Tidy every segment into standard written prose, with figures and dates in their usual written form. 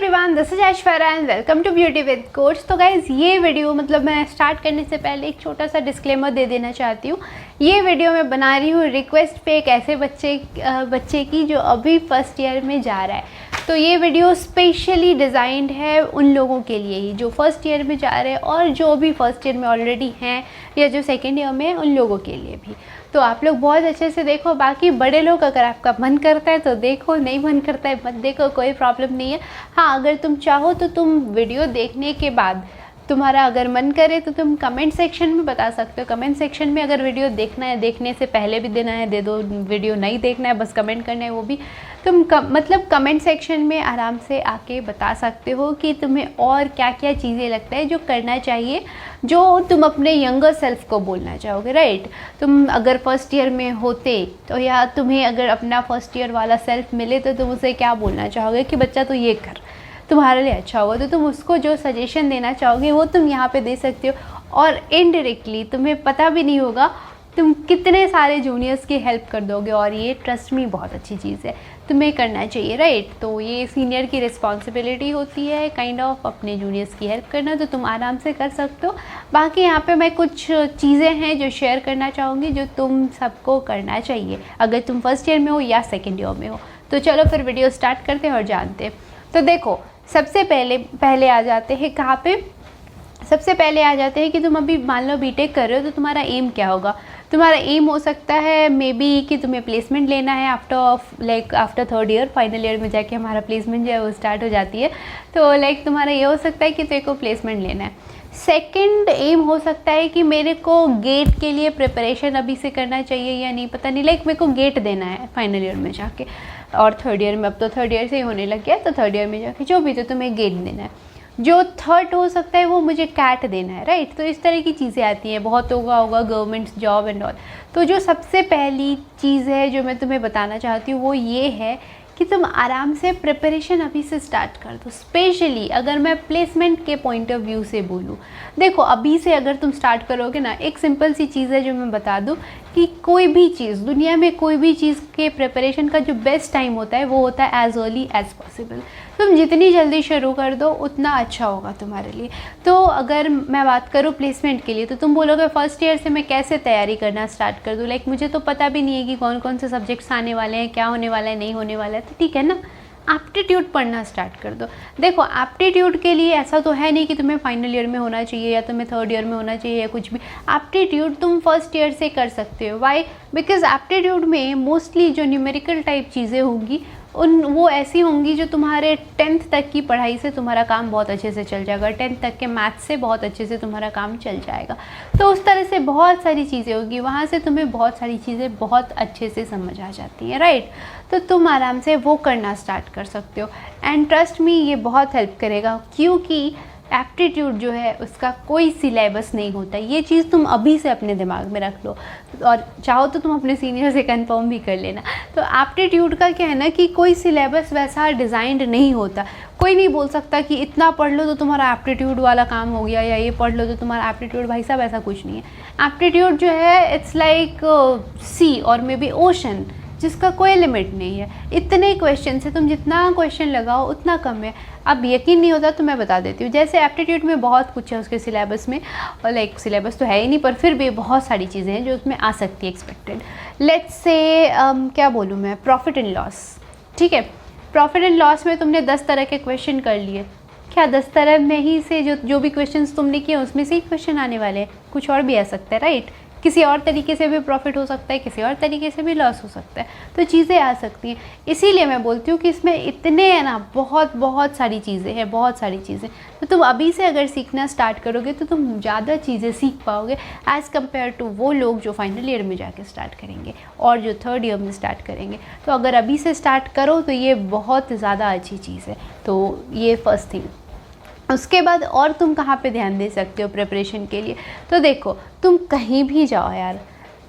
Everyone, this is Aishwarya and welcome to beauty with coach. तो guys ये video मैं start करने से पहले एक छोटा सा डिस्क्लेमर दे देना चाहती हूँ। ये वीडियो मैं बना रही हूँ रिक्वेस्ट पे एक ऐसे बच्चे की जो अभी फर्स्ट ईयर में जा रहा है। तो ये वीडियो स्पेशली डिज़ाइंड है उन लोगों के लिए ही जो फर्स्ट ईयर में जा रहे हैं और जो भी फर्स्ट ईयर में ऑलरेडी हैं या जो सेकेंड ईयर में हैं उन लोगों के लिए भी। तो आप लोग बहुत अच्छे से देखो। बाकी बड़े लोग अगर आपका मन करता है तो देखो, नहीं मन करता है मत देखो, कोई प्रॉब्लम नहीं है। हाँ, अगर तुम चाहो तो तुम वीडियो देखने के बाद तुम्हारा अगर मन करे तो तुम कमेंट सेक्शन में बता सकते हो। कमेंट सेक्शन में अगर वीडियो देखना है, देखने से पहले भी देना है दे दो, वीडियो नहीं देखना है बस कमेंट करना है वो भी तुम कमेंट सेक्शन में आराम से आके बता सकते हो कि तुम्हें और क्या क्या चीज़ें लगता है जो करना चाहिए, जो तुम अपने यंगर सेल्फ को बोलना चाहोगे। राइट, तुम अगर फर्स्ट ईयर में होते तो या तुम्हें अगर अपना फर्स्ट ईयर वाला सेल्फ मिले तो तुम उसे क्या बोलना चाहोगे कि बच्चा तो ये कर, तुम्हारे लिए अच्छा होगा। तो तुम उसको जो सजेशन देना चाहोगे वो तुम यहाँ पे दे सकते हो और इनडायरेक्टली तुम्हें पता भी नहीं होगा तुम कितने सारे जूनियर्स की हेल्प कर दोगे। और ये ट्रस्ट मी बहुत अच्छी चीज़ है, तुम्हें करना चाहिए। राइट, तो ये सीनियर की रिस्पॉन्सिबिलिटी होती है काइंड ऑफ अपने जूनियर्स की हेल्प करना, तो तुम आराम से कर सकते हो। बाकी यहाँ पे मैं कुछ चीज़ें हैं जो शेयर करना चाहूँगी जो तुम सबको करना चाहिए अगर तुम फर्स्ट ईयर में हो या सेकेंड ईयर में हो। तो चलो फिर वीडियो स्टार्ट करते हैं और जानते हैं। तो देखो, सबसे पहले आ जाते हैं कहाँ पे, सबसे पहले आ जाते हैं कि तुम अभी मान लो बीटेक कर रहे हो तो तुम्हारा एम क्या होगा। तुम्हारा एम हो सकता है मे बी कि तुम्हें प्लेसमेंट लेना है after third year, final year में जाके हमारा प्लेसमेंट जो है वो स्टार्ट हो जाती है। तो तुम्हारा ये हो सकता है कि तेरे को प्लेसमेंट लेना है। सेकंड एम हो सकता है कि मेरे को गेट के लिए प्रिपरेशन अभी से करना चाहिए या नहीं, पता नहीं, मेरे को गेट देना है फाइनल ईयर में जाके, और थर्ड ईयर में, अब तो थर्ड ईयर से ही होने लग गया, तो थर्ड ईयर में जाके जो भी तो तुम्हें गेट देना है। जो थर्ड हो सकता है वो मुझे कैट देना है। राइट, तो इस तरह की चीज़ें आती हैं, बहुत होगा गवर्नमेंट जॉब एंड ऑल। तो जो सबसे पहली चीज़ है जो मैं तुम्हें बताना चाहती हूँ वो ये है कि तुम आराम से प्रिपरेशन अभी से स्टार्ट कर दो। स्पेशली अगर मैं प्लेसमेंट के पॉइंट ऑफ व्यू से बोलूँ, देखो अभी से अगर तुम स्टार्ट करोगे ना, एक सिंपल सी चीज़ है जो मैं बता दूँ कि कोई भी चीज़ दुनिया में, कोई भी चीज़ के प्रिपरेशन का जो बेस्ट टाइम होता है वो होता है एज अर्ली एज पॉसिबल। तुम जितनी जल्दी शुरू कर दो उतना अच्छा होगा तुम्हारे लिए। तो अगर मैं बात करूँ प्लेसमेंट के लिए तो तुम बोलोगे फर्स्ट ईयर से मैं कैसे तैयारी करना स्टार्ट कर दूँ, मुझे तो पता भी नहीं है कि कौन कौन से सब्जेक्ट्स आने वाले हैं, क्या होने वाला है, नहीं होने वाला है। तो ठीक है ना, एप्टीट्यूड पढ़ना स्टार्ट कर दो। देखो एप्टीट्यूड के लिए ऐसा तो है नहीं कि तुम्हें फाइनल ईयर में होना चाहिए या तुम्हें थर्ड ईयर में होना चाहिए या कुछ भी। एप्टीट्यूड तुम फर्स्ट ईयर से कर सकते हो। वाई? बिकॉज एप्टीट्यूड में मोस्टली जो न्यूमेरिकल टाइप चीज़ें होंगी वो ऐसी होंगी जो तुम्हारे 10th तक की पढ़ाई से तुम्हारा काम बहुत अच्छे से चल जाएगा, 10th तक के मैथ्स से बहुत अच्छे से तुम्हारा काम चल जाएगा। तो उस तरह से बहुत सारी चीज़ें होगी, वहाँ से तुम्हें बहुत सारी चीज़ें बहुत अच्छे से समझ आ जाती हैं। राइट, तो तुम आराम से वो करना स्टार्ट कर सकते हो एंड ट्रस्ट मी ये बहुत हेल्प करेगा, क्योंकि एप्टीट्यूड जो है उसका कोई सिलेबस नहीं होता। ये चीज़ तुम अभी से अपने दिमाग में रख लो और चाहो तो तुम अपने सीनियर से कंफर्म भी कर लेना। तो एप्टीट्यूड का क्या है ना कि कोई सिलेबस वैसा डिज़ाइंड नहीं होता। कोई नहीं बोल सकता कि इतना पढ़ लो तो तुम्हारा एप्टीट्यूड वाला काम हो गया या ये पढ़ लो तो तुम्हारा एप्टीट्यूड, भाई साहब ऐसा कुछ नहीं है। एप्टीट्यूड जो है इट्स लाइक सी और मे बी ओशन, जिसका कोई लिमिट नहीं है। इतने क्वेश्चन से तुम जितना क्वेश्चन लगाओ उतना कम है। अब यकीन नहीं होता तो मैं बता देती हूँ। जैसे एप्टीट्यूड में बहुत कुछ है उसके सिलेबस में, और सिलेबस तो है ही नहीं पर फिर भी बहुत सारी चीज़ें हैं जो उसमें आ सकती है एक्सपेक्टेड। लेट्स से क्या बोलूँ मैं, प्रॉफिट एंड लॉस। ठीक है, प्रॉफिट एंड लॉस में तुमने 10 तरह के क्वेश्चन कर लिए, क्या 10 तरह में ही से जो भी क्वेश्चन तुमने किए उसमें से ही क्वेश्चन आने वाले हैं? कुछ और भी आ सकता है। राइट, किसी और तरीके से भी प्रॉफिट हो सकता है, किसी और तरीके से भी लॉस हो सकता है, तो चीज़ें आ सकती हैं। इसीलिए मैं बोलती हूँ कि इसमें इतने है ना, बहुत सारी चीज़ें हैं, बहुत सारी चीज़ें। तो तुम अभी से अगर सीखना स्टार्ट करोगे तो तुम ज़्यादा चीज़ें सीख पाओगे एज़ कम्पेयर टू वो लोग जो फाइनल ईयर में जाके स्टार्ट करेंगे और जो थर्ड ईयर में स्टार्ट करेंगे। तो अगर अभी से स्टार्ट करो तो ये बहुत ज़्यादा अच्छी चीज़ है। तो ये फर्स्ट थिंग। उसके बाद और तुम कहाँ पे ध्यान दे सकते हो प्रिपरेशन के लिए? तो देखो, तुम कहीं भी जाओ यार,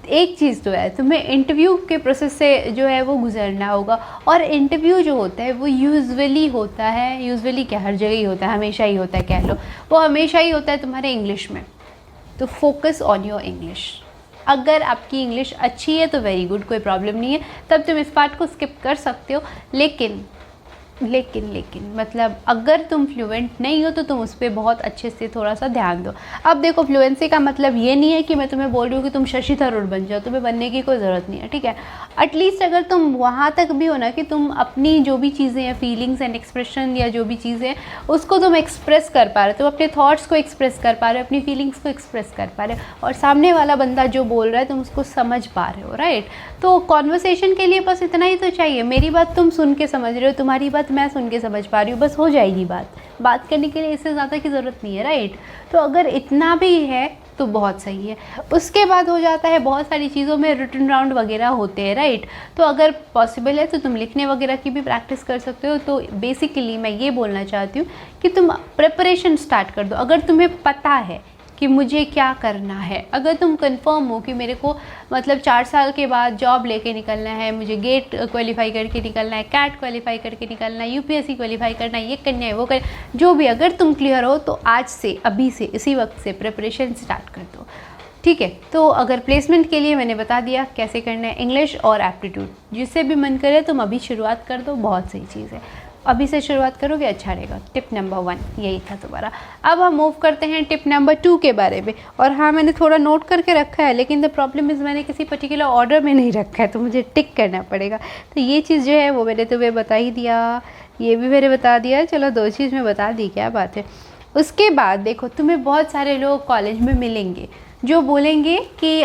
एक चीज़ तो है, तुम्हें इंटरव्यू के प्रोसेस से जो है वो गुजरना होगा। और इंटरव्यू जो होता है वो यूजुअली होता है, यूजुअली क्या, हर जगह ही होता है, हमेशा ही होता है कह लो, वो हमेशा ही होता है तुम्हारे इंग्लिश में। तो फोकस ऑन योर इंग्लिश। अगर आपकी इंग्लिश अच्छी है तो वेरी गुड, कोई प्रॉब्लम नहीं है, तब तुम इस पार्ट को स्किप कर सकते हो। लेकिन लेकिन मतलब अगर तुम फ्लुएंट नहीं हो तो तुम उस पर बहुत अच्छे से थोड़ा सा ध्यान दो। अब देखो, फ्लुएंसी का मतलब ये नहीं है कि मैं तुम्हें बोल रही हूँ कि तुम शशि थरूर बन जाओ, तुम्हें बनने की कोई ज़रूरत नहीं है, ठीक है। एटलीस्ट अगर तुम वहाँ तक भी हो ना कि तुम अपनी जो भी चीज़ें हैं, फीलिंग्स एंड एक्सप्रेशन या जो भी चीज़ें हैं उसको तुम एक्सप्रेस कर पा रहे हो, तुम अपने थॉट्स को एक्सप्रेस कर पा रहे हो, अपनी फीलिंग्स को एक्सप्रेस कर पा रहे हो, और सामने वाला बंदा जो बोल रहा है तुम उसको समझ पा रहे हो, राइट। तो कॉन्वर्सेशन के लिए बस इतना ही तो चाहिए, मेरी बात तुम सुन के समझ रहे हो, तुम्हारी बात मैं सुन के समझ पा रही हूँ, बस हो जाएगी बात करने के लिए इससे ज़्यादा की ज़रूरत नहीं है, राइट। तो अगर इतना भी है तो बहुत सही है। उसके बाद हो जाता है, बहुत सारी चीज़ों में रिटन राउंड वगैरह होते हैं, राइट। तो अगर पॉसिबल है तो तुम लिखने वगैरह की भी प्रैक्टिस कर सकते हो। तो बेसिकली मैं ये बोलना चाहती हूँ कि तुम प्रिपरेशन स्टार्ट कर दो। अगर तुम्हें पता है कि मुझे क्या करना है, अगर तुम कंफर्म हो कि मेरे को मतलब 4 साल के बाद जॉब लेके निकलना है, मुझे गेट क्वालिफाई करके निकलना है, कैट क्वालिफाई करके निकलना है, यूपीएससी क्वालिफाई करना है, ये करना है, वो कर, जो भी, अगर तुम क्लियर हो तो आज से, अभी से, इसी वक्त से प्रिपरेशन स्टार्ट कर दो, ठीक है। तो अगर प्लेसमेंट के लिए मैंने बता दिया कैसे करना है, इंग्लिश और एप्टीट्यूड, जिससे भी मन करे तुम अभी शुरुआत कर दो, बहुत सही चीज़ है, अभी से शुरुआत करोगे अच्छा रहेगा। टिप नंबर 1 यही था तुम्हारा। अब हम मूव करते हैं टिप नंबर 2 के बारे में। और हाँ, मैंने थोड़ा नोट करके रखा है, लेकिन द प्रॉब्लम इज़ मैंने किसी पर्टिकुलर ऑर्डर में नहीं रखा है, तो मुझे टिक करना पड़ेगा। तो ये चीज़ जो है वो मैंने तुम्हें बता ही दिया, ये भी मैंने बता दिया, चलो 2 चीज़ में बता दी, क्या बात है। उसके बाद देखो, तुम्हें बहुत सारे लोग कॉलेज में मिलेंगे जो बोलेंगे कि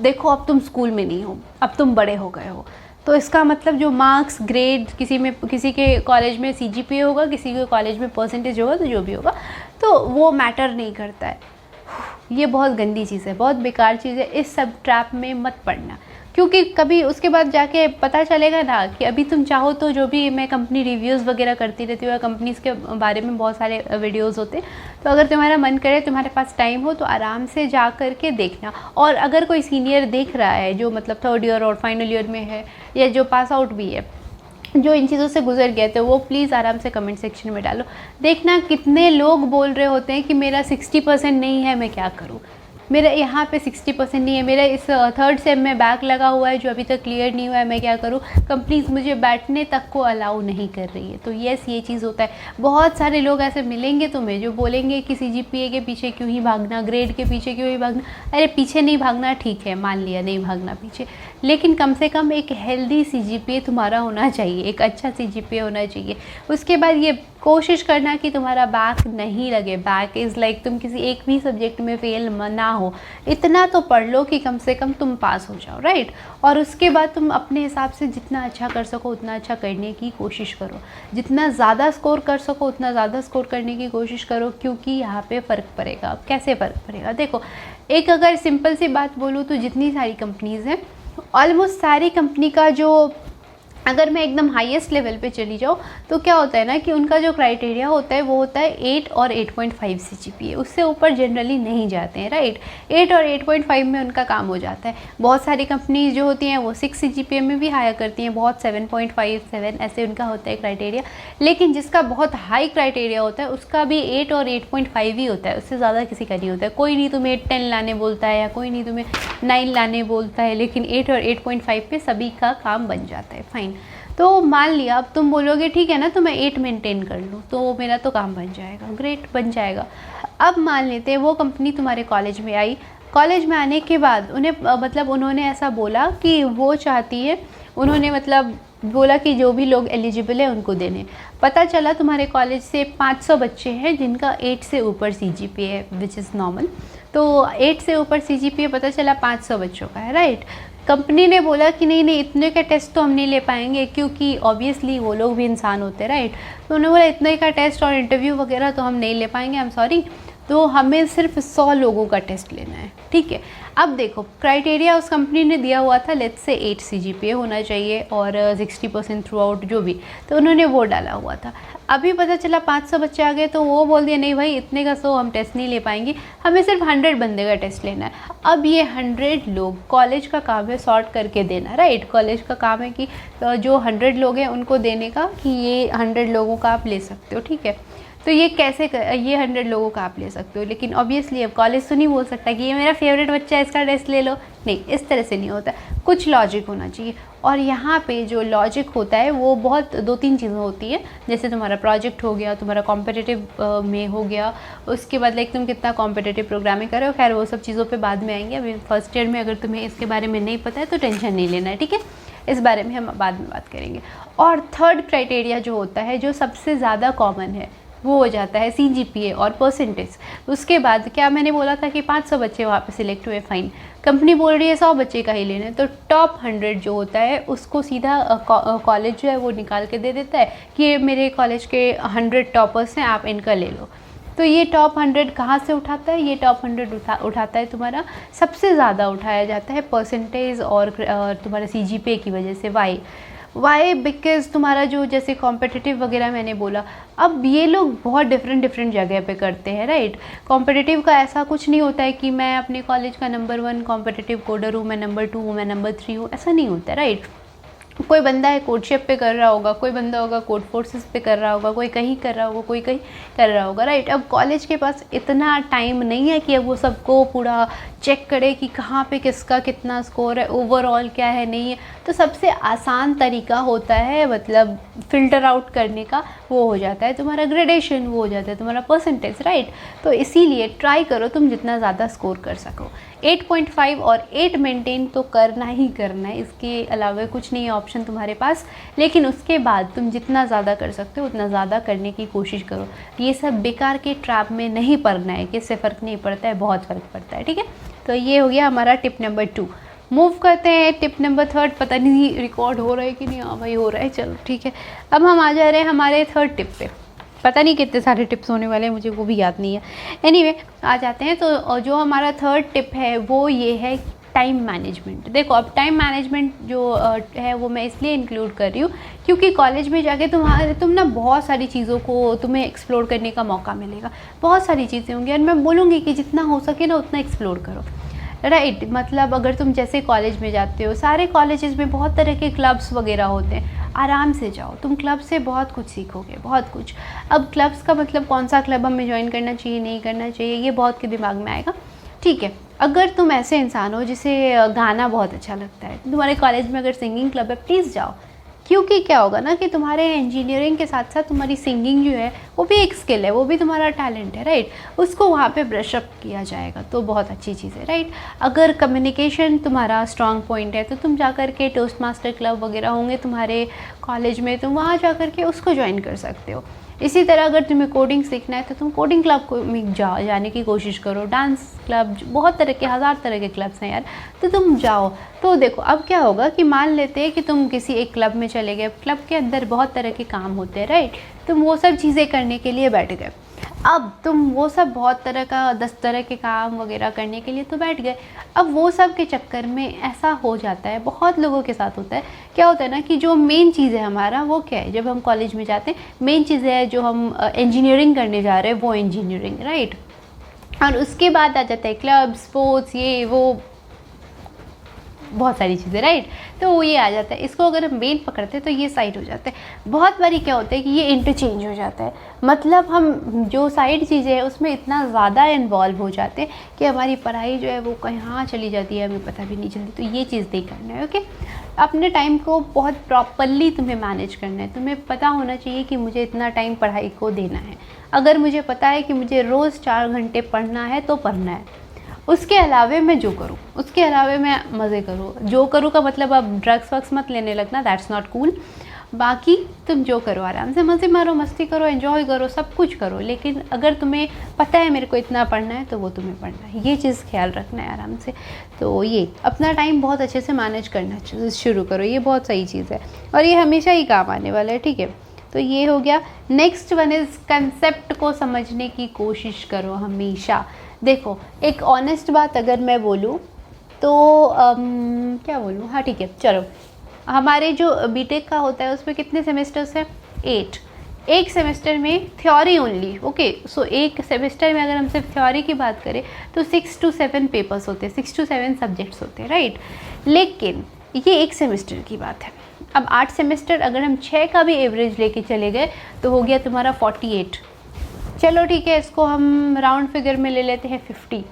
देखो अब तुम स्कूल में नहीं हो, अब तुम बड़े हो गए हो। तो इसका मतलब जो मार्क्स, ग्रेड, किसी के कॉलेज में सीजीपीए होगा, किसी के कॉलेज में परसेंटेज होगा, तो जो भी होगा तो वो मैटर नहीं करता है। ये बहुत गंदी चीज़ है, बहुत बेकार चीज़ है, इस सब ट्रैप में मत पड़ना, क्योंकि कभी उसके बाद जाके पता चलेगा ना कि अभी तुम चाहो तो, जो भी मैं कंपनी रिव्यूज़ वगैरह करती रहती हूँ, कंपनीज़ के बारे में बहुत सारे वीडियोस होते हैं, तो अगर तुम्हारा मन करे, तुम्हारे पास टाइम हो, तो आराम से जा कर के देखना। और अगर कोई सीनियर देख रहा है जो मतलब 3rd ईयर और फाइनल ईयर में है, या जो पास आउट भी है, जो इन चीज़ों से गुजर गए, तो वो प्लीज़ आराम से कमेंट सेक्शन में डालो। देखना कितने लोग बोल रहे होते हैं कि मेरा 60% नहीं है, मैं क्या करूँ, मेरा यहाँ पे 60% नहीं है, मेरा इस 3rd सेम में बैक लगा हुआ है जो अभी तक क्लियर नहीं हुआ है, मैं क्या करूँ, कंपनीज मुझे बैठने तक को अलाउ नहीं कर रही है। तो यस, ये चीज़ होता है। बहुत सारे लोग ऐसे मिलेंगे तुम्हें जो बोलेंगे कि सीजीपीए के पीछे क्यों ही भागना, ग्रेड के पीछे क्यों ही भागना। अरे पीछे नहीं भागना, ठीक है, मान लिया नहीं भागना पीछे, लेकिन कम से कम एक हेल्दी सीजीपीए तुम्हारा होना चाहिए, एक अच्छा सीजीपीए होना चाहिए। उसके बाद ये कोशिश करना कि तुम्हारा बैक नहीं लगे। बैक इज़ लाइक तुम किसी एक भी सब्जेक्ट में फेल ना हो, इतना तो पढ़ लो कि कम से कम तुम पास हो जाओ, राइट। और उसके बाद तुम अपने हिसाब से जितना अच्छा कर सको उतना अच्छा करने की कोशिश करो, जितना ज़्यादा स्कोर कर सको उतना ज़्यादा स्कोर करने की कोशिश करो, क्योंकि यहाँ पे फ़र्क पड़ेगा। कैसे फ़र्क पड़ेगा, देखो, एक अगर सिंपल सी बात बोलूँ तो जितनी सारी कंपनीज़ हैं, ऑलमोस्ट सारी कंपनी का जो, अगर मैं एकदम हाईएस्ट लेवल पे चली जाऊँ तो क्या होता है ना कि उनका जो क्राइटेरिया होता है वो होता है 8 और 8.5 सीजीपीए, उससे ऊपर जनरली नहीं जाते हैं, राइट। 8 और 8.5 में उनका काम हो जाता है। बहुत सारी कंपनीज जो होती हैं वो 6 सीजीपीए में भी हायर करती हैं, बहुत 7.5, 7 ऐसे उनका होता है क्राइटेरिया। लेकिन जिसका बहुत हाई क्राइटेरिया होता है उसका भी 8 और 8.5 ही होता है, उससे ज़्यादा किसी का नहीं होता है। कोई नहीं तुम्हें 10 लाने बोलता है, या कोई नहीं तुम्हें 9 लाने बोलता है, लेकिन 8 और 8.5 पे सभी का काम बन जाता है, फाइन। तो मान लिया अब तुम बोलोगे ठीक है ना, तो मैं 8 मेंटेन कर लूँ तो मेरा तो काम बन जाएगा, ग्रेट, बन जाएगा। अब मान लेते हैं वो कंपनी तुम्हारे कॉलेज में आई, कॉलेज में आने के बाद उन्हें मतलब उन्होंने ऐसा बोला कि वो चाहती है, उन्होंने मतलब बोला कि जो भी लोग एलिजिबल है उनको देने। पता चला तुम्हारे कॉलेज से 500 बच्चे हैं जिनका 8 से ऊपर सीजीपीए है, विच इज़ नॉर्मल। तो 8 से ऊपर सीजीपीए पता चला 500 बच्चों का है, राइट। कंपनी ने बोला कि नहीं नहीं, इतने का टेस्ट तो हम नहीं ले पाएंगे, क्योंकि ऑब्वियसली वो लोग भी इंसान होते हैं, राइट। तो उन्होंने बोला इतने का टेस्ट और इंटरव्यू वगैरह तो हम नहीं ले पाएंगे, आई एम सॉरी, तो हमें सिर्फ 100 लोगों का टेस्ट लेना है, ठीक है। अब देखो, क्राइटेरिया उस कंपनी ने दिया हुआ था लेट्स से 8 सीजीपीए होना चाहिए और 60% थ्रू आउट जो भी, तो उन्होंने वो डाला हुआ था। अभी पता चला 500 बच्चे आ गए, तो वो बोल दिया नहीं भाई, इतने का 100 हम टेस्ट नहीं ले पाएंगे, हमें सिर्फ 100 बंदे का टेस्ट लेना है। अब ये 100 लोग, कॉलेज का काम है सॉर्ट करके देना, राइट। कॉलेज का काम है कि जो 100 लोग हैं उनको देने का, कि ये 100 लोगों का आप ले सकते हो, ठीक है। तो ये कैसे ये 100 लोगों का आप ले सकते हो, लेकिन ऑब्वियसली अब कॉलेज तो नहीं बोल सकता कि ये मेरा फेवरेट बच्चा है इसका टेस्ट ले लो, नहीं, इस तरह से नहीं होता। कुछ लॉजिक होना चाहिए। और यहाँ पे जो लॉजिक होता है वो बहुत 2-3 चीज़ें होती है, जैसे तुम्हारा प्रोजेक्ट हो गया, तुम्हारा कॉम्पिटिटिव में हो गया, उसके बाद लाइक तुम कितना कॉम्पिटिटिव प्रोग्रामिंग कर रहे हो। खैर वो सब चीज़ों पे बाद में आएंगे, अभी फर्स्ट ईयर में अगर तुम्हें इसके बारे में नहीं पता है तो टेंशन नहीं लेना है, ठीक है, इस बारे में हम बाद में बात करेंगे। और थर्ड क्राइटेरिया जो होता है, जो सबसे ज़्यादा कॉमन है, वो हो जाता है CGPA और परसेंटेज। उसके बाद क्या मैंने बोला था कि 500 बच्चे वहाँ पे सिलेक्ट हुए, फाइन, कंपनी बोल रही है 100 बच्चे का ही लेना है, तो टॉप 100 जो होता है उसको सीधा कॉलेज जो है वो निकाल के दे देता है कि ये मेरे कॉलेज के 100 टॉपर्स हैं, आप इनका ले लो। तो ये टॉप 100 कहाँ से उठाता है? ये टॉप 100 उठाता है तुम्हारा, सबसे ज़्यादा उठाया जाता है परसेंटेज और तुम्हारा CGPA की वजह से। वाई बिकॉज़ तुम्हारा जो जैसे कॉम्पिटिटिव वगैरह मैंने बोला, अब ये लोग बहुत डिफरेंट जगह पे करते हैं, राइट। कॉम्पिटिटिव का ऐसा कुछ नहीं होता है कि मैं अपने कॉलेज का नंबर 1 कॉम्पिटिटिव कोडर हूँ, मैं नंबर 2 हूँ, मैं नंबर 3 हूँ, ऐसा नहीं होता है, राइट। कोई बंदा है कोडशिप पे कर रहा होगा, कोई बंदा होगा कोड फोर्सेस पे कर रहा होगा, कोई कहीं कर रहा होगा, कोई कहीं कर रहा होगा, राइट। अब कॉलेज के पास इतना टाइम नहीं है कि अब वो सबको पूरा चेक करे कि कहाँ पे किसका कितना स्कोर है, ओवरऑल क्या है, नहीं है। तो सबसे आसान तरीका होता है मतलब फ़िल्टर आउट करने का, वो हो जाता है तुम्हारा ग्रेडेशन, वो हो जाता है तुम्हारा परसेंटेज, राइट। तो इसीलिए ट्राई करो तुम जितना ज़्यादा स्कोर कर सको। 8.5 और 8 मेंटेन तो करना ही करना है, इसके अलावा कुछ नहीं है ऑप्शन तुम्हारे पास। लेकिन उसके बाद तुम जितना ज़्यादा कर सकते हो उतना ज़्यादा करने की कोशिश करो। ये सब बेकार के ट्रैप में नहीं पड़ना है, कि इससे फ़र्क नहीं पड़ता है, बहुत फ़र्क पड़ता है, ठीक है। तो ये हो गया हमारा टिप नंबर 2। मूव करते हैं टिप नंबर 3। पता नहीं रिकॉर्ड हो रहा है कि नहीं, हाँ भाई हो रहा है, चलो ठीक है। अब हम आ जा रहे हैं हमारे 3rd टिप पे। पता नहीं कितने सारे टिप्स होने वाले हैं, मुझे वो भी याद नहीं है। एनीवे आ जाते हैं। तो जो हमारा 3rd टिप है वो ये है टाइम मैनेजमेंट। देखो अब टाइम मैनेजमेंट जो है वो मैं इसलिए इंक्लूड कर रही हूँ क्योंकि कॉलेज में जाके तुम ना बहुत सारी चीज़ों को तुम्हें एक्सप्लोर करने का मौका मिलेगा, बहुत सारी चीज़ें होंगी, और मैं बोलूँगी कि जितना हो सके ना उतना एक्सप्लोर करो, राइट। मतलब अगर तुम जैसे कॉलेज में जाते हो, सारे कॉलेजेस में बहुत तरह के क्लब्स वगैरह होते हैं, आराम से जाओ, तुम क्लब से बहुत कुछ सीखोगे, बहुत कुछ। अब क्लब्स का मतलब कौन सा क्लब हमें ज्वाइन करना चाहिए, नहीं करना चाहिए, ये बहुत के दिमाग में आएगा, ठीक है। अगर तुम ऐसे इंसान हो जिसे गाना बहुत अच्छा लगता है, तुम्हारे कॉलेज में अगर सिंगिंग क्लब है, प्लीज़ जाओ, क्योंकि क्या होगा ना कि तुम्हारे इंजीनियरिंग के साथ साथ तुम्हारी सिंगिंग जो है वो भी एक स्किल है, वो भी तुम्हारा टैलेंट है, राइट। उसको वहाँ पे ब्रश अप किया जाएगा तो बहुत अच्छी चीज़ है, राइट। अगर कम्युनिकेशन तुम्हारा स्ट्रॉन्ग पॉइंट है तो तुम जा कर के टोस्ट मास्टर क्लब वगैरह होंगे तुम्हारे कॉलेज में, तुम वहाँ जा कर के उसको ज्वाइन कर सकते हो। इसी तरह अगर तुम्हें कोडिंग सीखना है तो तुम कोडिंग क्लब में जाने की कोशिश करो, डांस क्लब, बहुत तरह के 1000 तरह के क्लब्स हैं यार, तो तुम जाओ। तो देखो अब क्या होगा कि मान लेते हैं कि तुम किसी एक क्लब में चले गए, क्लब के अंदर बहुत तरह के काम होते हैं, राइट। तुम वो सब चीज़ें करने के लिए बैठ गए, अब तुम वो सब बहुत तरह का 10 तरह के काम वगैरह करने के लिए तो बैठ गए। अब वो सब के चक्कर में ऐसा हो जाता है, बहुत लोगों के साथ होता है, क्या होता है ना कि जो मेन चीज़ है हमारा वो क्या है, जब हम कॉलेज में जाते हैं मेन चीज़ है जो हम इंजीनियरिंग करने जा रहे हैं वो इंजीनियरिंग, राइट। और उसके बाद आ जाता है क्लब, स्पोर्ट्स, ये वो बहुत सारी चीज़ें, राइट। तो वो ये आ जाता है, इसको अगर हम मेन पकड़ते हैं तो ये साइड हो जाता है। बहुत बारी क्या होता है कि ये इंटरचेंज हो जाता है, मतलब हम जो साइड चीज़ें हैं उसमें इतना ज़्यादा इन्वॉल्व हो जाते हैं कि हमारी पढ़ाई जो है वो कहाँ चली जाती है हमें पता भी नहीं चलती। तो ये चीज़ नहीं करना है, ओके। अपने टाइम को बहुत प्रॉपरली तुम्हें मैनेज करना है, तुम्हें पता होना चाहिए कि मुझे इतना टाइम पढ़ाई को देना है। अगर मुझे पता है कि मुझे रोज़ 4 घंटे पढ़ना है तो पढ़ना है, उसके अलावे मैं जो करूँ, उसके अलावे मैं मज़े करूँ। जो करूँ का मतलब अब ड्रग्स वग्स मत लेने लगना, दैट्स नॉट कूल। बाकी तुम जो करो आराम से मज़े मारो, मस्ती करो, एंजॉय करो, सब कुछ करो, लेकिन अगर तुम्हें पता है मेरे को इतना पढ़ना है तो वो तुम्हें पढ़ना है, ये चीज़ ख्याल रखना है आराम से। तो ये अपना टाइम बहुत अच्छे से मैनेज करना शुरू करो, ये बहुत सही चीज़ है और ये हमेशा ही काम आने वाला है, ठीक है। तो ये हो गया। नेक्स्ट वन इज़ कंसेप्ट को समझने की कोशिश करो हमेशा। देखो एक ऑनेस्ट बात अगर मैं बोलूँ तो क्या बोलूँ, हाँ ठीक है चलो, हमारे जो बीटेक का होता है उसमें कितने सेमेस्टर्स हैं? 8। एक सेमेस्टर में थ्योरी ओनली, ओके। सो एक सेमेस्टर में अगर हम सिर्फ थ्योरी की बात करें तो 6 to 7 पेपर्स होते हैं, 6 to 7 सब्जेक्ट्स होते हैं, राइट। लेकिन ये एक सेमेस्टर की बात है। अब 8 सेमेस्टर अगर हम 6 का भी एवरेज लेके चले गए तो हो गया तुम्हारा 48। चलो ठीक है, इसको हम राउंड फिगर में ले लेते हैं 50।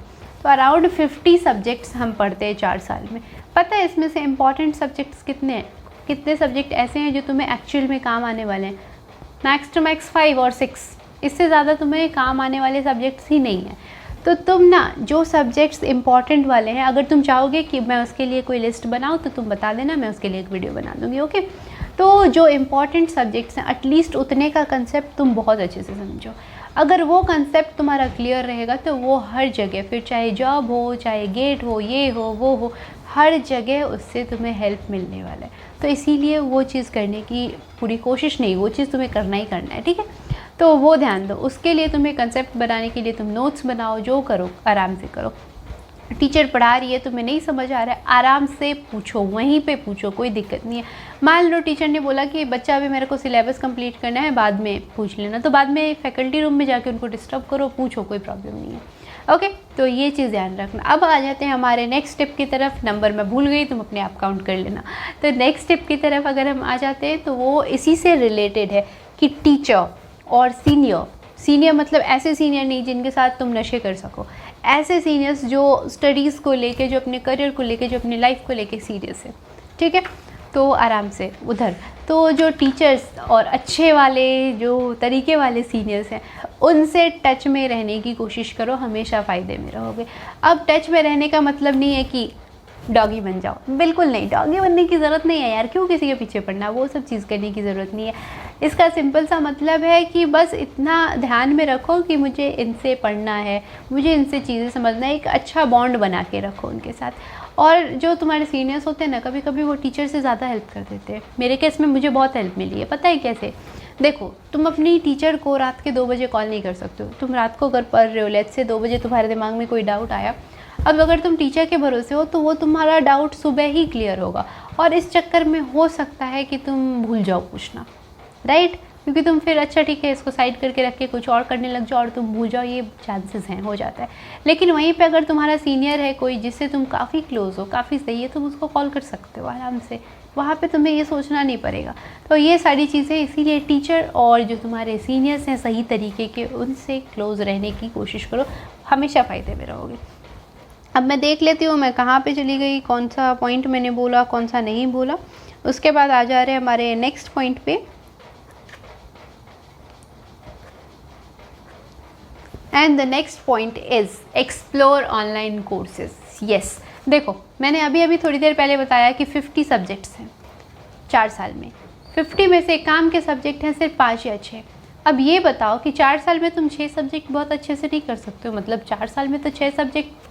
तो अराउंड 50 सब्जेक्ट्स हम पढ़ते हैं 4 साल में। पता है इसमें से इम्पॉर्टेंट सब्जेक्ट्स कितने हैं? कितने सब्जेक्ट ऐसे हैं जो तुम्हें एक्चुअल में काम आने वाले हैं? मैक्स टू मैक्स 5 और 6, इससे ज़्यादा तुम्हें काम आने वाले सब्जेक्ट्स ही नहीं हैं। तो तुम ना जो सब्जेक्ट्स इंपॉर्टेंट वाले हैं, अगर तुम चाहोगे कि मैं उसके लिए कोई लिस्ट बनाऊँ तो तुम बता देना, मैं उसके लिए एक वीडियो बना दूँगी। ओके, तो जो इम्पॉर्टेंट सब्जेक्ट्स हैं एटलीस्ट उतने का कंसेप्ट तुम बहुत अच्छे से समझो। अगर वो कंसेप्ट तुम्हारा क्लियर रहेगा तो वो हर जगह, फिर चाहे जॉब हो, चाहे गेट हो, ये हो, वो हो, हर जगह उससे तुम्हें हेल्प मिलने वाला है। तो इसीलिए वो चीज़ करने की पूरी कोशिश नहीं, वो चीज़ तुम्हें करना ही करना है, ठीक है? तो वो ध्यान दो। उसके लिए तुम्हें कंसेप्ट बनाने के लिए तुम नोट्स बनाओ, जो करो आराम से करो। टीचर पढ़ा रही है, तुम्हें नहीं समझ आ रहा है, आराम से पूछो, वहीं पे पूछो, कोई दिक्कत नहीं है। मान लो टीचर ने बोला कि बच्चा अभी मेरे को सिलेबस कंप्लीट करना है, बाद में पूछ लेना, तो बाद में फैकल्टी रूम में जाके उनको डिस्टर्ब करो, पूछो, कोई प्रॉब्लम नहीं है। ओके, तो ये चीज़ ध्यान रखना। अब आ जाते हैं हमारे नेक्स्ट स्टेप की तरफ। नंबर मैं भूल गई, तुम अपने आप काउंट कर लेना। तो नेक्स्ट स्टेप की तरफ अगर हम आ जाते हैं तो वो इसी से रिलेटेड है कि टीचर और सीनियर मतलब ऐसे सीनियर नहीं जिनके साथ तुम नशे कर सको, ऐसे सीनियर्स जो स्टडीज़ को लेके, जो अपने करियर को लेके, जो अपनी लाइफ को लेके सीरियस है, ठीक है? तो आराम से उधर तो जो टीचर्स और अच्छे वाले जो तरीके वाले सीनियर्स हैं उनसे टच में रहने की कोशिश करो, हमेशा फ़ायदे में रहोगे। अब टच में रहने का मतलब नहीं है कि डॉगी बन जाओ, बिल्कुल नहीं, डॉगी बनने की ज़रूरत नहीं है यार, क्यों किसी के पीछे पड़ना, वो सब चीज़ करने की ज़रूरत नहीं है। इसका सिंपल सा मतलब है कि बस इतना ध्यान में रखो कि मुझे इनसे पढ़ना है, मुझे इनसे चीज़ें समझना है, एक अच्छा बॉन्ड बना के रखो उनके साथ। और जो तुम्हारे सीनियर्स होते हैं ना, कभी कभी वो टीचर से ज़्यादा हेल्प कर देते हैं। मेरे केस में मुझे बहुत हेल्प मिली है, पता है कैसे? देखो, तुम अपनी टीचर को रात के 2 बजे कॉल नहीं कर सकते हो। तुम रात को अगर पढ़ रहे हो, लेट्स से 2 बजे तुम्हारे दिमाग में कोई डाउट आया, अब अगर तुम टीचर के भरोसे हो तो वो तुम्हारा डाउट सुबह ही क्लियर होगा, और इस चक्कर में हो सकता है कि तुम भूल जाओ पूछना, राइट? क्योंकि तुम फिर अच्छा ठीक है इसको साइड करके रख के कुछ और करने लग जाओ और तुम भूल जाओ, ये चांसेस हैं, हो जाता है। लेकिन वहीं पे अगर तुम्हारा सीनियर है कोई जिससे तुम काफ़ी क्लोज हो, काफ़ी सही है, तुम उसको कॉल कर सकते हो आराम से, वहाँ पे तुम्हें ये सोचना नहीं पड़ेगा। तो ये सारी चीज़ें, इसीलिए टीचर और जो तुम्हारे सीनियर्स हैं सही तरीके के, उनसे क्लोज रहने की कोशिश करो, हमेशा फ़ायदे में रहोगे। अब मैं देख लेती हूँ मैं कहाँ पे चली गई, कौन सा पॉइंट मैंने बोला, कौन सा नहीं बोला। उसके बाद आ जा रहे हैं हमारे नेक्स्ट पॉइंट पे, and the next point is explore online courses. Yes, देखो मैंने अभी थोड़ी देर पहले बताया कि 50 सब्जेक्ट्स हैं 4 साल में, 50 में से काम के सब्जेक्ट हैं सिर्फ 5 या 6। अब ये बताओ कि 4 साल में तुम 6 सब्जेक्ट बहुत अच्छे से नहीं कर सकते हो? मतलब 4 साल में तो 6 सब्जेक्ट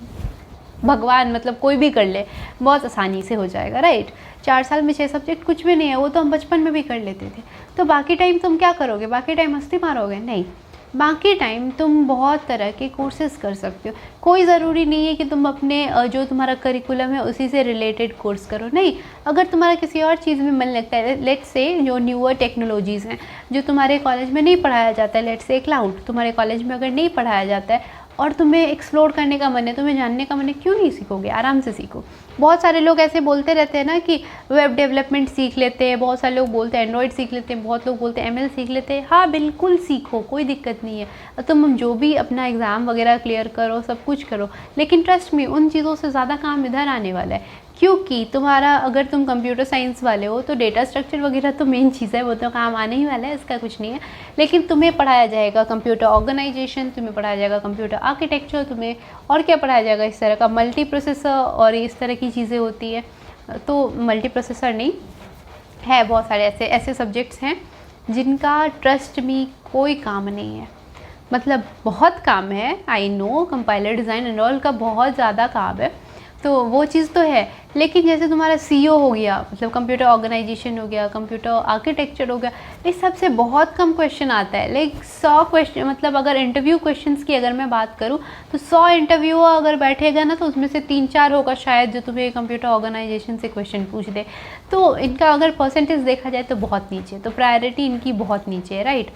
भगवान मतलब कोई भी कर ले, बहुत आसानी से हो जाएगा, राइट? 4 साल में 6 सब्जेक्ट कुछ भी नहीं है, वो तो हम बचपन में भी कर लेते थे। तो बाकी टाइम तुम क्या करोगे? बाकी टाइम मस्ती मारोगे? नहीं, बाकी टाइम तुम बहुत तरह के कोर्सेज कर सकते हो। कोई ज़रूरी नहीं है कि तुम अपने जो तुम्हारा करिकुलम है उसी से रिलेटेड कोर्स करो, नहीं। अगर तुम्हारा किसी और चीज़ में मन लगता है, लेट्स से जो न्यूअर टेक्नोलॉजीज़ हैं जो तुम्हारे कॉलेज में नहीं पढ़ाया जाता है, लेट्स से क्लाउड तुम्हारे कॉलेज में अगर नहीं पढ़ाया जाता है और तुम्हें एक्सप्लोर करने का मन है, तुम्हें जानने का मन है, क्यों नहीं सीखोगे? आराम से सीखो। बहुत सारे लोग ऐसे बोलते रहते हैं ना कि वेब डेवलपमेंट सीख लेते हैं, बहुत सारे लोग बोलते हैं एंड्रॉयड सीख लेते हैं, बहुत लोग बोलते हैं एमएल सीख लेते हैं। हाँ बिल्कुल सीखो, कोई दिक्कत नहीं है। तुम जो भी अपना एग्ज़ाम वगैरह क्लियर करो, सब कुछ करो, लेकिन ट्रस्ट में उन चीज़ों से ज़्यादा काम इधर आने वाला है। क्योंकि तुम्हारा अगर तुम कंप्यूटर साइंस वाले हो तो डेटा स्ट्रक्चर वगैरह तो मेन चीज़ है, वो तो काम आने ही वाला है, इसका कुछ नहीं है। लेकिन तुम्हें पढ़ाया जाएगा कंप्यूटर ऑर्गेनाइजेशन, तुम्हें पढ़ाया जाएगा कंप्यूटर आर्किटेक्चर, तुम्हें और क्या पढ़ाया जाएगा इस तरह का, मल्टी प्रोसेसर और इस तरह की चीज़ें होती है। तो मल्टी प्रोसेसर नहीं है, बहुत सारे ऐसे सब्जेक्ट्स हैं जिनका ट्रस्ट में कोई काम नहीं है। मतलब बहुत काम है, I know, compiler design and all का बहुत ज़्यादा काम है, तो वो चीज़ तो है। लेकिन जैसे तुम्हारा सीईओ हो गया, मतलब कंप्यूटर ऑर्गेनाइजेशन हो गया, कंप्यूटर आर्किटेक्चर हो गया, इस सब से बहुत कम क्वेश्चन आता है। लाइक 100 क्वेश्चन, मतलब अगर इंटरव्यू क्वेश्चंस की अगर मैं बात करूँ तो 100 इंटरव्यू अगर बैठेगा ना तो उसमें से 3-4 होगा शायद जो तुम्हें कंप्यूटर ऑर्गेनाइजेशन से क्वेश्चन पूछ दे। तो इनका अगर परसेंटेज देखा जाए तो बहुत नीचे, तो प्रायोरिटी इनकी बहुत नीचे है, राइट।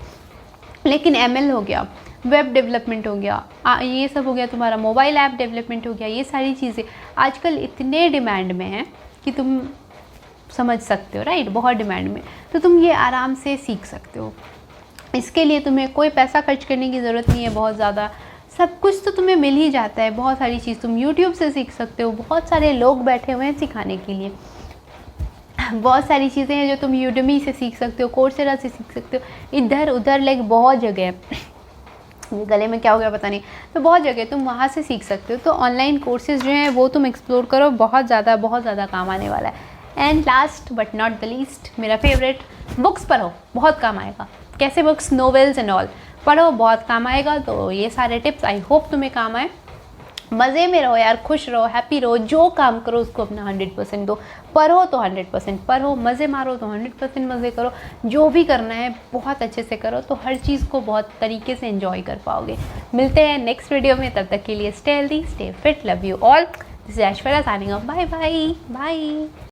लेकिन एमएल हो गया, वेब डेवलपमेंट हो गया, ये सब हो गया, तुम्हारा मोबाइल ऐप डेवलपमेंट हो गया, ये सारी चीज़ें आजकल इतने डिमांड में हैं कि तुम समझ सकते हो, राइट, बहुत डिमांड में। तो तुम ये आराम से सीख सकते हो। इसके लिए तुम्हें कोई पैसा खर्च करने की ज़रूरत नहीं है बहुत ज़्यादा, सब कुछ तो तुम्हें मिल ही जाता है। बहुत सारी चीज़ तुम यूट्यूब से सीख सकते हो, बहुत सारे लोग बैठे हुए हैं सिखाने के लिए। बहुत सारी चीज़ें हैं जो तुम यूडेमी से सीख सकते हो, कोर्सेरा से सीख सकते हो, इधर उधर लाइक बहुत जगह है। गले में क्या हो गया पता नहीं, तो बहुत जगह तुम वहाँ से सीख सकते हो। तो ऑनलाइन कोर्सेज़ जो हैं वो तुम एक्सप्लोर करो, बहुत ज़्यादा काम आने वाला है। And last but not the least, मेरा फेवरेट, बुक्स पढ़ो, बहुत काम आएगा। कैसे बुक्स? नोवेल्स एंड ऑल पढ़ो, बहुत काम आएगा। तो ये सारे टिप्स आई होप तुम्हें काम आए। मज़े में रहो यार, खुश रहो, हैप्पी रहो, जो काम करो उसको अपना 100% दो। पढ़ो तो 100% पढ़ो, मज़े मारो तो 100% मज़े करो, जो भी करना है बहुत अच्छे से करो, तो हर चीज़ को बहुत तरीके से एंजॉय कर पाओगे। मिलते हैं नेक्स्ट वीडियो में, तब तक के लिए stay healthy, stay fit, love you all. This is Aishwarya signing off, bye bye bye.